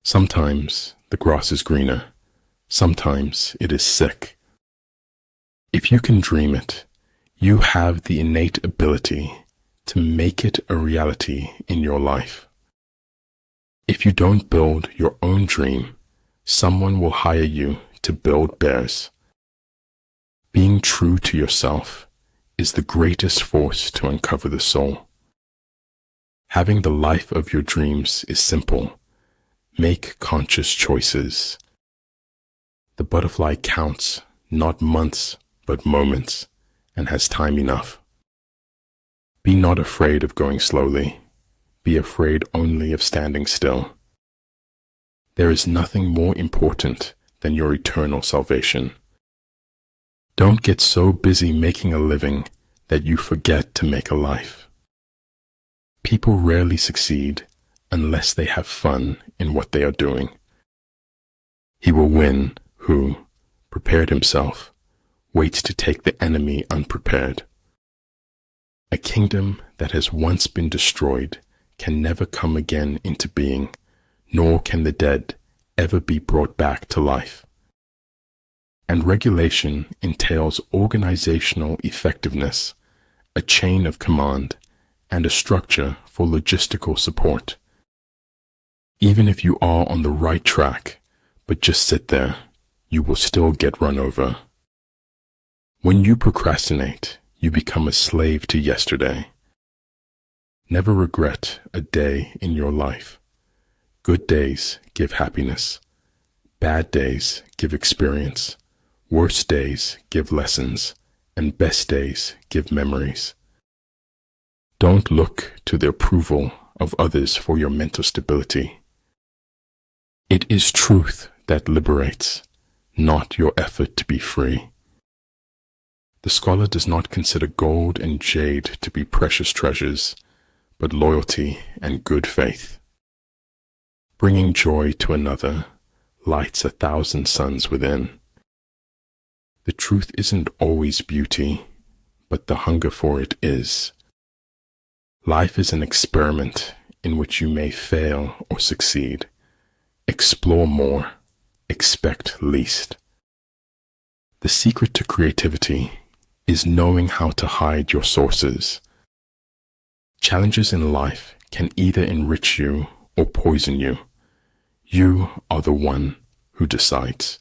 Sometimes the grass is greener, sometimes it is sick. If you can dream it, you have the innate ability to make it a reality in your life. If you don't build your own dream, someone will hire you to build theirs. Being true to yourself is the greatest force to uncover the soul. Having the life of your dreams is simple. Make conscious choices. The butterfly counts not months but moments and has time enough. Be not afraid of going slowly. Be afraid only of standing still. There is nothing more important than your eternal salvation. Don't get so busy making a living that you forget to make a life. People rarely succeed unless they have fun in what they are doing. He will win who, prepared himself, waits to take the enemy unprepared. A kingdom that has once been destroyed can never come again into being, nor can the dead ever be brought back to life. And regulation entails organizational effectiveness, a chain of command, and a structure for logistical support. Even if you are on the right track, but just sit there, you will still get run over. When you procrastinate, you become a slave to yesterday. Never regret a day in your life. Good days give happiness. Bad days give experience. Worst days give lessons. And best days give memories. Don't look to the approval of others for your mental stability. It is truth that liberates, not your effort to be free. The scholar does not consider gold and jade to be precious treasures, but loyalty and good faith. Bringing joy to another lights 1,000 suns within. The truth isn't always beauty, but the hunger for it is. Life is an experiment in which you may fail or succeed. Explore more, expect least. The secret to creativity is knowing how to hide your sources. Challenges in life can either enrich you or poison you. You are the one who decides.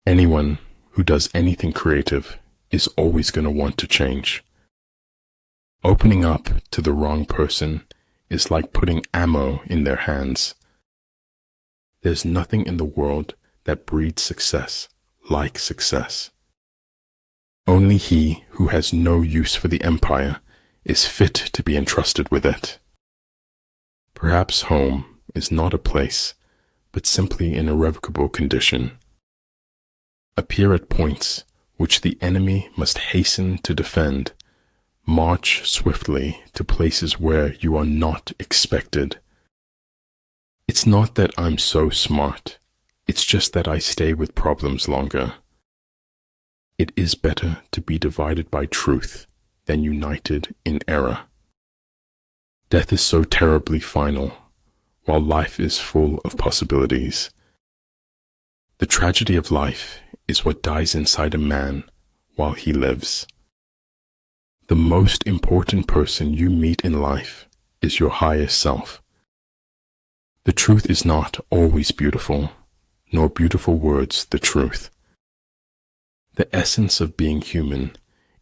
Anyone who does anything creative is always going to want to change. Opening up to the wrong person is like putting ammo in their hands. There's nothing in the world that breeds success like success. Only he who has no use for the empire is fit to be entrusted with it. Perhaps home is not a place, but simply an irrevocable condition. Appear at points which the enemy must hasten to defend. March swiftly to places where you are not expected. It's not that I'm so smart, it's just that I stay with problems longer. It is better to be divided by truth than united in error. Death is so terribly final, while life is full of possibilities. The tragedy of life is what dies inside a man while he lives. The most important person you meet in life is your highest self. The truth is not always beautiful, nor beautiful words the truth. The essence of being human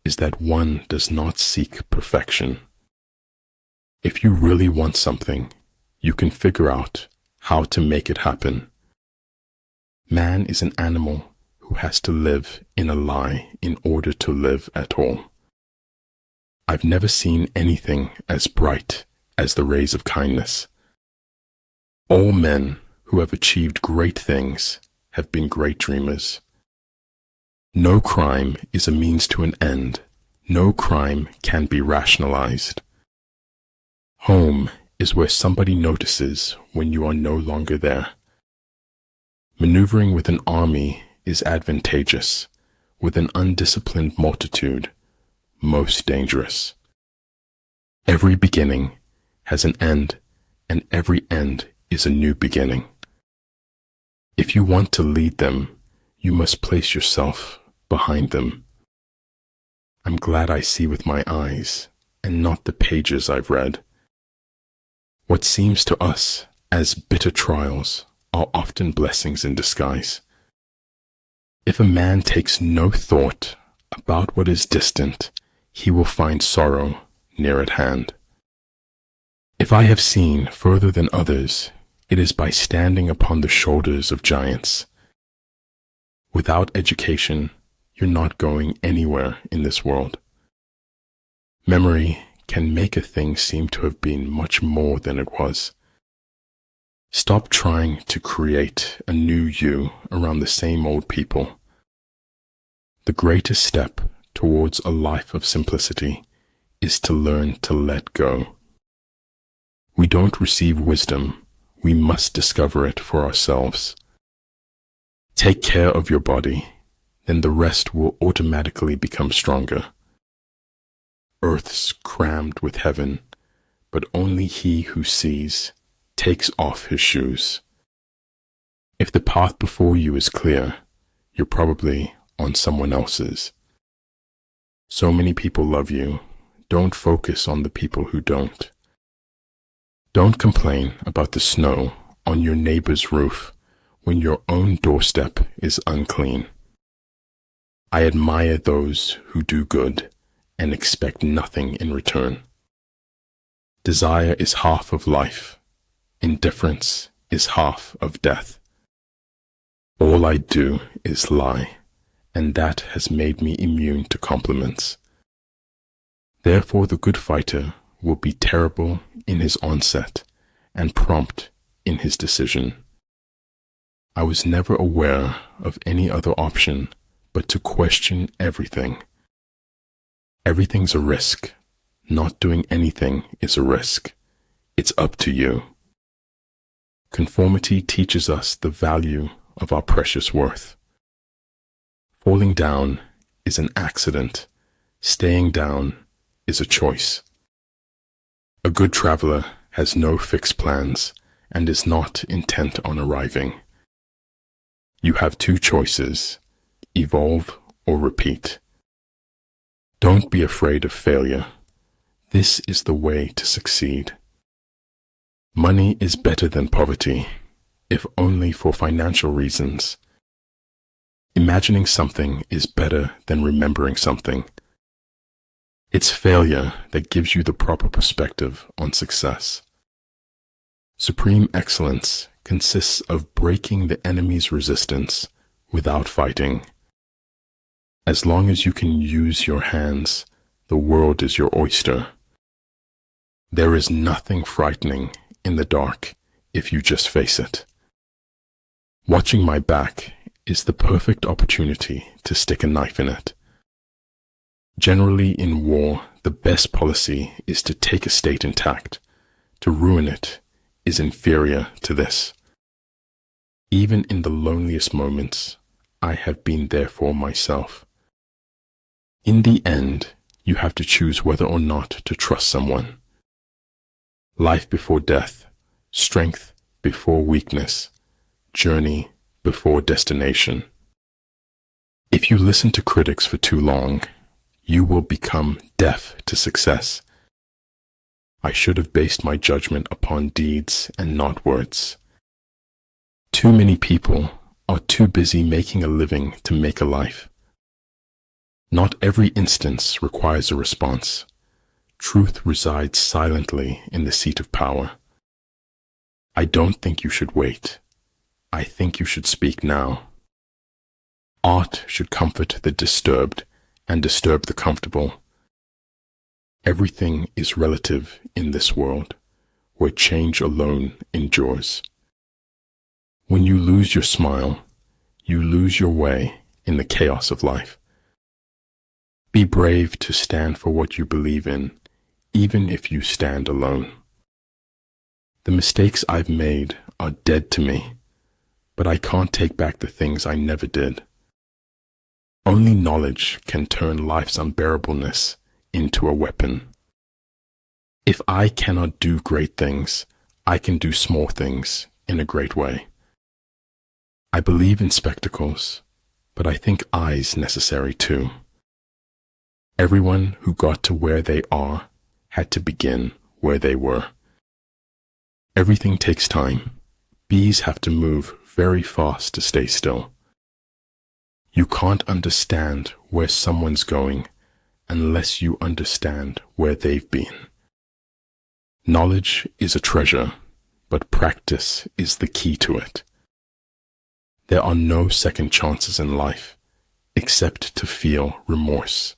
is that one does not seek perfection. If you really want something, you can figure out how to make it happen. Man is an animal who has to live in a lie in order to live at all. I've never seen anything as bright as the rays of kindness. All men who have achieved great things have been great dreamers. No crime is a means to an end. No crime can be rationalized. Home is where somebody notices when you are no longer there. Maneuvering with an army is advantageous. With an undisciplined multitude, most dangerous. Every beginning has an end, and every end is a new beginning. If you want to lead them, you must place yourself behind them. I'm glad I see with my eyes and not the pages I've read. What seems to us as bitter trials are often blessings in disguise. If a man takes no thought about what is distant, he will find sorrow near at hand. If I have seen further than others, it is by standing upon the shoulders of giants. Without education, you're not going anywhere in this world. Memory can make a thing seem to have been much more than it was. Stop trying to create a new you around the same old people. The greatest step towards a life of simplicity is to learn to let go. We don't receive wisdom, we must discover it for ourselves. Take care of your body, then the rest will automatically become stronger. Earth's crammed with heaven, but only he who sees takes off his shoes. If the path before you is clear, you're probably on someone else's. So many people love you. Don't focus on the people who don't. Don't complain about the snow on your neighbor's roof when your own doorstep is unclean. I admire those who do good and expect nothing in return. Desire is half of life. Indifference is half of death. All I do is lie, and that has made me immune to compliments. Therefore the good fighter will be terrible in his onset and prompt in his decision. I was never aware of any other option but to question everything. Everything's a risk. Not doing anything is a risk. It's up to you. Conformity teaches us the value of our precious worth. Falling down is an accident. Staying down is a choice. A good traveler has no fixed plans and is not intent on arriving. You have two choices: evolve or repeat. Don't be afraid of failure. This is the way to succeed. Money is better than poverty, if only for financial reasons. Imagining something is better than remembering something. It's failure that gives you the proper perspective on success. Supreme excellence consists of breaking the enemy's resistance without fighting. As long as you can use your hands, the world is your oyster. There is nothing frightening in the dark if you just face it. Watching my back is the perfect opportunity to stick a knife in it. Generally in war, the best policy is to take a state intact. To ruin it is inferior to this. Even in the loneliest moments, I have been there for myself. In the end, you have to choose whether or not to trust someone. Life before death, strength before weakness, journey before destination. If you listen to critics for too long, you will become deaf to success. I should have based my judgment upon deeds and not words. Too many people are too busy making a living to make a life. Not every instance requires a response. Truth resides silently in the seat of power. I don't think you should wait. I think you should speak now. Art should comfort the disturbed and disturb the comfortable. Everything is relative in this world, where change alone endures. When you lose your smile, you lose your way in the chaos of life. Be brave to stand for what you believe in, even if you stand alone. The mistakes I've made are dead to me, but I can't take back the things I never did. Only knowledge can turn life's unbearableness into a weapon. If I cannot do great things, I can do small things in a great way. I believe in spectacles, but I think eyes necessary too. Everyone who got to where they are had to begin where they were. Everything takes time. Bees have to move very fast to stay still. You can't understand where someone's going unless you understand where they've been. Knowledge is a treasure, but practice is the key to it. There are no second chances in life except to feel remorse.